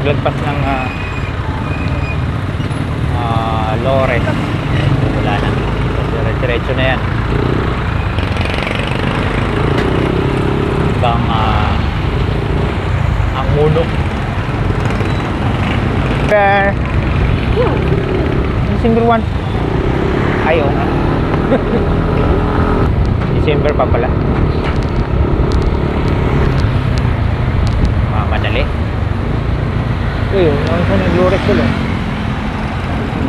paglagpas ng Lores, wala na, diretso na yan hanggang ang Muno. December 1. Ayaw nga. December pa pala. Madali. Ayun, ang sa nag-Lores ko lang.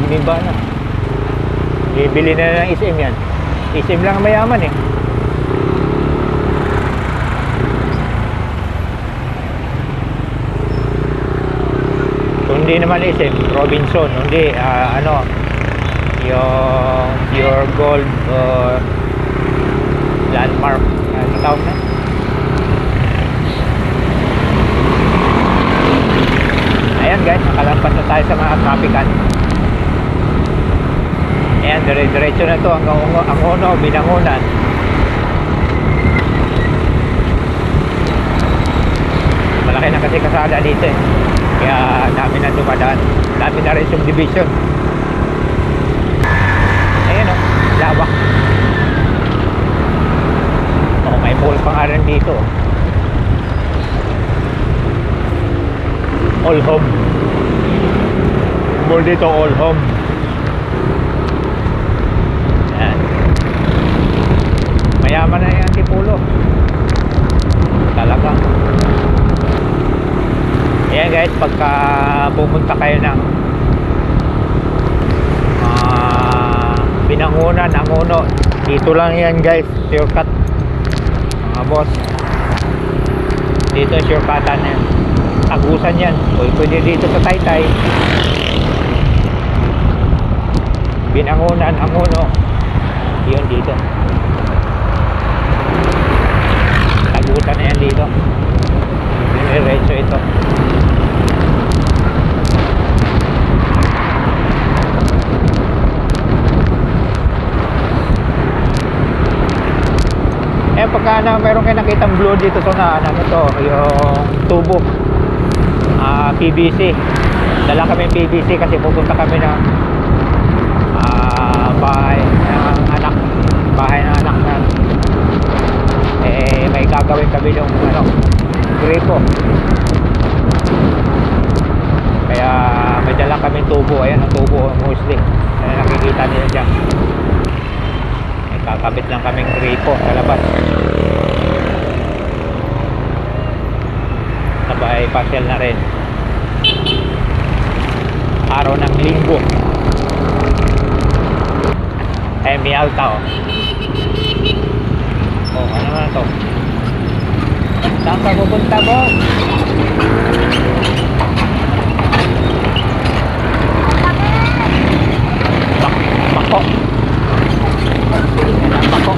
Giniba na. Bibili na ng SM yan. SM lang ang mayaman eh. Kung hindi naman SM, Robinson. Hindi, yung Pure Gold Landmark. Ano tawag na? Ayan guys, nakalampas na tayo sa mga traffican. Ayan, diretso na to hanggang ang Uno, Binangonan. Malaki na kasi kasada dito eh. Kaya dami na dumadaan. Dami na rin subdivision. Ayan o, lawak. May mall pang rin dito. All Home. Mall dito, All Home. Ayan. Mayaman na yung Antipolo. Talaga. Ayan guys, pagka pumunta kayo ng Binangonan, ang Uno, dito lang yan guys, shortcut mga boss. Dito shortcutan yan, agusan yan. Pwede dito sa Taytay, Binangonan, ang Uno, yun dito, agusan na yan dito. Diretso ito. Pagka mayroon kayo nakitang blue dito sa ano to, yung tubo, PVC. Dala kami PVC kasi pupunta kami ng bahay ng anak na may gagawin kami ng gripo. Kaya may dala kami tubo. Ayan ang tubo mostly na nakikita niyo dyan. Kakabit lang kaming gripo sa labas. Sabay pasyal na rin. Araw ng Linggo. May Alta oh. Ano naman ito? Saan ka pupunta mo? Bako. Bako.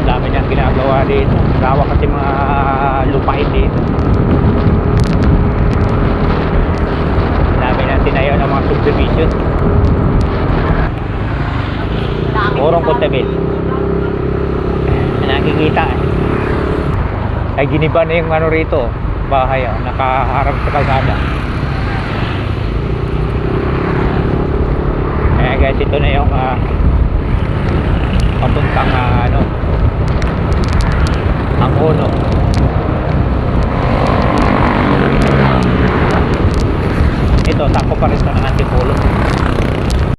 Dami niyang ginagawa dito. Gawa kasi mga lupain dito. Dami nang tinayo ng mga subdivision. Purong Puntabil. Nakikita eh. Ay giniba na yung rito. Bahay nakaharap sa kalsada. Guys, ito na yung papuntang